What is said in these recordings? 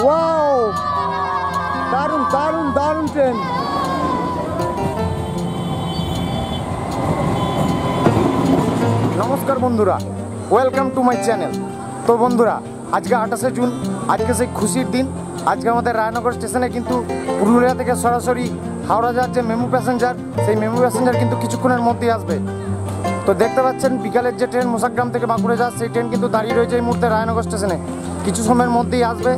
Wow, দারুণ দারুণ দারুণ ট্রেন। নমস্কার বন্ধুরা, ওয়েলকাম টু মাই চ্যানেল। তো বন্ধুরা, আজকে 28শে জুন, আজকে সেই খুশির দিন। আজকে আমাদের রায়নগর স্টেশনে কিন্তু পুরুলিয়া থেকে সরাসরি হাওড়া যাওয়ার যে মেমু প্যাসেঞ্জার, সেই মেমু প্যাসেঞ্জার কিন্তু কিছুক্ষণের মধ্যেই আসবে। তো দেখতে পাচ্ছেন বিকালের যে ট্রেন মোসাগ্রাম থেকে বাঁকুড়া যাওয়ার, সেই ট্রেন কিন্তু দাঁড়িয়ে রয়েছে এই মুহূর্তে রায়নগর স্টেশনে। কিছু সময়ের মধ্যেই আসবে।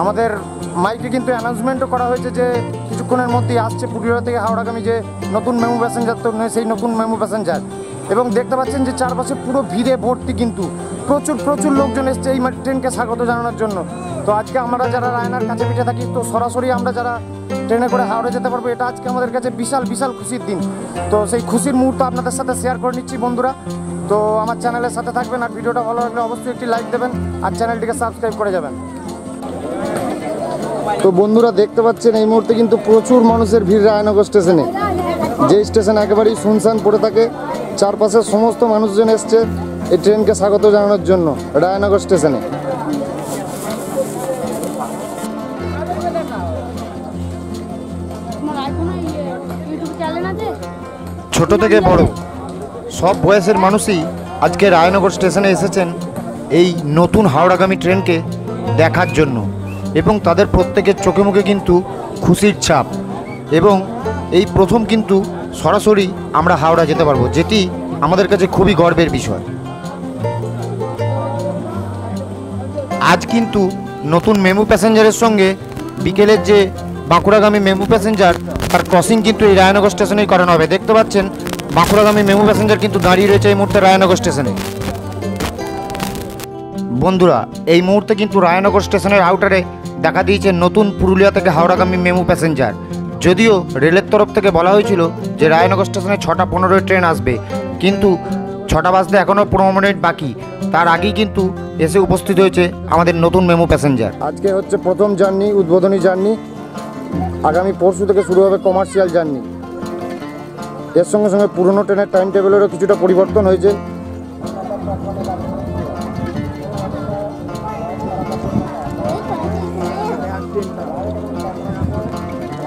আমাদের মাইকে কিন্তু অ্যানাউন্সমেন্টও করা হয়েছে যে কিছুক্ষণের মধ্যেই আসছে পুরুলিয়া থেকে হাওড়াগামী যে নতুন মেমু প্যাসেঞ্জার, তো সেই নতুন মেমু প্যাসেঞ্জার। এবং দেখতে পাচ্ছেন যে চারপাশে পুরো ভিড়ে ভর্তি, কিন্তু প্রচুর প্রচুর লোকজন এসছে এই ট্রেনকে স্বাগত জানানোর জন্য। তো আজকে আমরা যারা রায়নার কাছে পিঠে থাকি, তো সরাসরি আমরা যারা ট্রেনে করে হাওড়া যেতে পারবো, এটা আজকে আমাদের কাছে বিশাল বিশাল খুশির দিন। তো সেই খুশির মুহূর্ত আপনাদের সাথে শেয়ার করে নিচ্ছি বন্ধুরা। তো আমার চ্যানেলের সাথে থাকবেন, আর ভিডিওটা ভালো লাগলে অবশ্যই একটি লাইক দেবেন আর চ্যানেলটিকে সাবস্ক্রাইব করে যাবেন। তো বন্ধুরা, দেখতে পাচ্ছেন এই মুহূর্তে কিন্তু প্রচুর মানুষের ভিড় রায়নগর স্টেশনে। যে স্টেশন একেবারেই শুনশান পড়ে থাকে, চারপাশের সমস্ত মানুষজন এসছে এই ট্রেনকে স্বাগত জানানোর জন্য রায়নগর স্টেশনে। ছোট থেকে বড় সব বয়সের মানুষই আজকে রায়নগর স্টেশনে এসেছেন এই নতুন হাওড়াগামী ট্রেনকে দেখার জন্য, এবং তাদের প্রত্যেকের চোখে মুখে কিন্তু খুশির ছাপ। এবং এই প্রথম কিন্তু সরাসরি আমরা হাওড়া যেতে পারবো, যেটি আমাদের কাছে খুবই গর্বের বিষয়। আজ কিন্তু নতুন মেমু প্যাসেঞ্জারের সঙ্গে বিকেলের যে বাঁকুড়াগামী মেমু প্যাসেঞ্জার, তার ক্রসিং কিন্তু এই রায়নগর স্টেশনেই করানো হবে। দেখতে পাচ্ছেন বাঁকুড়াগামী মেমু প্যাসেঞ্জার কিন্তু দাঁড়িয়ে রয়েছে এই মুহূর্তে রায়নগর স্টেশনে। বন্ধুরা, এই মুহূর্তে কিন্তু রায়নগর স্টেশনের আউটারে দেখা দিয়েছে নতুন পুরুলিয়া থেকে হাওড়াগামী মেমু প্যাসেঞ্জার। যদিও রেলের তরফ থেকে বলা হয়েছিল যে রায়নগর স্টেশনে 6টা 15 ট্রেন আসবে, কিন্তু 6টা বাজতে এখনও 15 মিনিট বাকি। তার আগেই কিন্তু এসে উপস্থিত হয়েছে আমাদের নতুন মেমু প্যাসেঞ্জার। আজকে হচ্ছে প্রথম জার্নি, উদ্বোধনী জার্নি। আগামী পরশু থেকে শুরু হবে কমার্শিয়াল জার্নি। এর সঙ্গে সঙ্গে পুরনো ট্রেনের টাইম টেবিলেরও কিছুটা পরিবর্তন হয়েছে।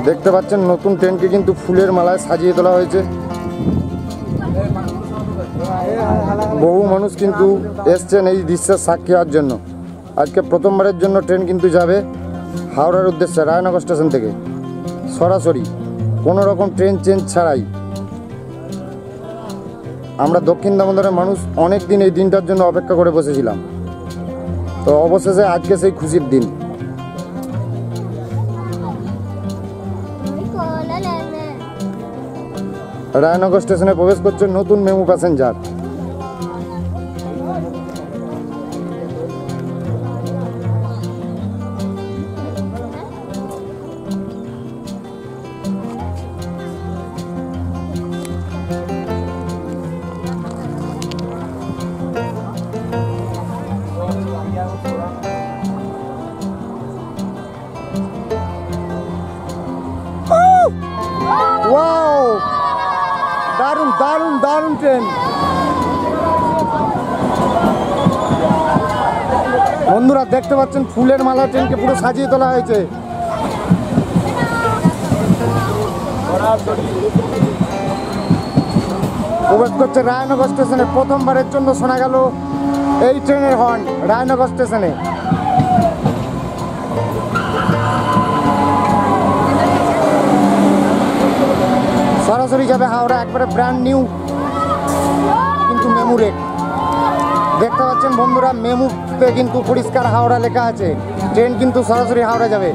দেখতে পাচ্ছেন নতুন ট্রেনকে কিন্তু ফুলের মালায় সাজিয়ে তোলা হয়েছে। বহু মানুষ কিন্তু এসছেন এই দৃশ্যের সাক্ষী হওয়ার জন্য। আজকে প্রথমবারের জন্য ট্রেন কিন্তু যাবে হাওড়ার উদ্দেশ্যে রায়নগর স্টেশন থেকে সরাসরি, কোনো রকম ট্রেন চেঞ্জ ছাড়াই। আমরা দক্ষিণ দামোদরের মানুষ অনেক দিন এই দিনটার জন্য অপেক্ষা করে বসেছিলাম। তো অবশেষে আজকে সেই খুশির দিন। রায়নগর স্টেশনে প্রবেশ করছে নতুন মেমু প্যাসেঞ্জার। ওয়াও, দারুণ দারুণ দারুণ ট্রেন। বন্ধুরা, দেখতে পাচ্ছেন ফুলের মালা ট্রেনকে পুরো সাজিয়ে তোলা হয়েছে। প্রবেশ করছে রায়নগর স্টেশনে। প্রথমবারের জন্য শোনা গেল এই ট্রেনের হর্ন রায়নগর স্টেশনে। সরাসরি যাবে হাওড়া, একবারে ব্র্যান্ড নিউ কিন্তু মেমু রেক। দেখতে পাচ্ছেন বন্ধুরা, মেমুতে কিন্তু পরিষ্কার হাওড়া লেখা আছে। ট্রেন কিন্তু সরাসরি হাওড়া যাবে।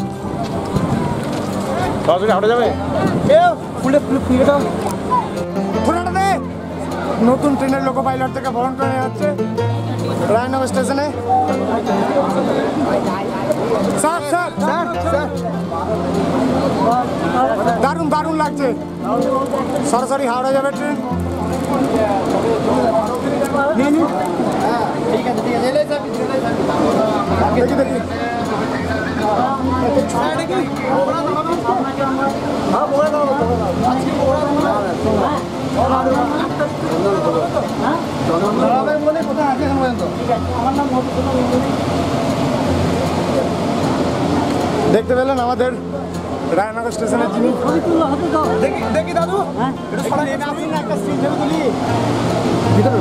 নতুন ট্রেনের লোকো পাইলট থেকে বরণ করে নেওয়া হচ্ছে রায়নগর স্টেশনে। দারুণ দারুণ লাগছে। সরাসরি হাওড়া যাবে ট্রেন। দেখি দেখি দেখতে পেলেন আমাদের রায়নগর স্টেশনের যিনি দেখি দাদু একটা স্ক্রিন ছবি তুলি ভিতরে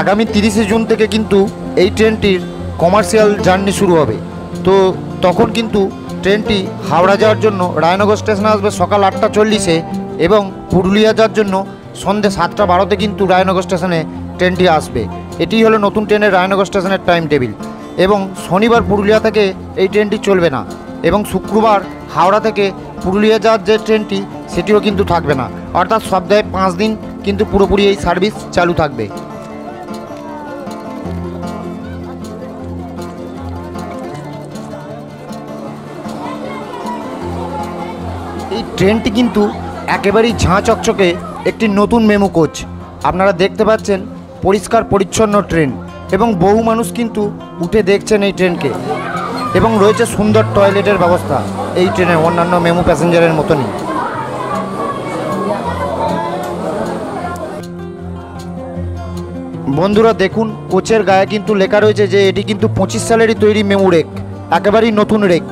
আগামী 30শে জুন থেকে কিন্তু এই ট্রেনটির কমার্শিয়াল জার্নি শুরু হবে। তো তখন কিন্তু ট্রেনটি হাওড়া যাওয়ার জন্য রায়নগর স্টেশনে আসবে সকাল 8:40-এ এবং পুরুলিয়া যাওয়ার জন্য সন্ধ্যে 7:12-তে কিন্তু রায়নগর স্টেশনে ট্রেনটি আসবে। এটি হলো নতুন ট্রেনের রায়নগর স্টেশনের টাইম টেবিল। এবং শনিবার পুরুলিয়া থেকে এই ট্রেনটি চলবে না এবং শুক্রবার হাওড়া থেকে পুরুলিয়া যাওয়ার যে ট্রেনটি সেটিও কিন্তু থাকবে না, অর্থাৎ সপ্তাহে 5 দিন কিন্তু পুরোপুরি এই সার্ভিস চালু থাকবে। এই ট্রেনটি কিন্তু একেবারেই ঝাঁ চকচকে একটি নতুন মেমু কোচ। আপনারা দেখতে পাচ্ছেন পরিষ্কার পরিচ্ছন্ন ট্রেন এবং বহু মানুষ কিন্তু উঠে দেখছেন এই ট্রেনকে এবং রয়েছে সুন্দর টয়লেটের ব্যবস্থা এই ট্রেনে অন্যান্য মেমু প্যাসেঞ্জারের মতনই। বন্ধুরা দেখুন কোচের গায়ে কিন্তু লেখা রয়েছে যে এটি কিন্তু 25 সালেরই তৈরি মেমু রেক, একেবারেই নতুন রেক।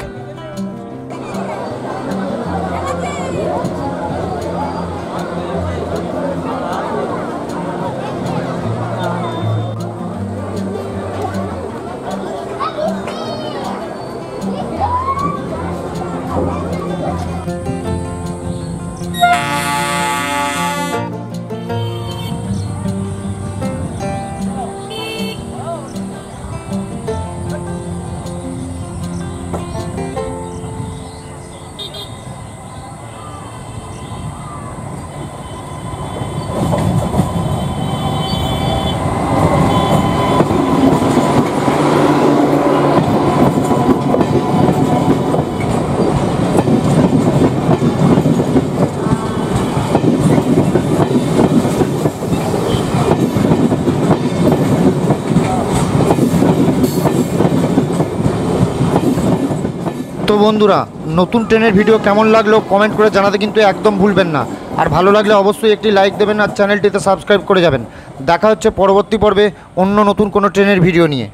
তো বন্ধুরা নতুন ট্রেনের ভিডিও কেমন লাগলো কমেন্ট করে জানাতে কিন্তু একদম ভুলবেন না। আর ভালো লাগলে অবশ্যই একটি লাইক দেবেন আর চ্যানেলটিতে সাবস্ক্রাইব করে যাবেন। দেখা হচ্ছে পরবর্তী পর্বে অন্য নতুন কোনো ট্রেনের ভিডিও নিয়ে।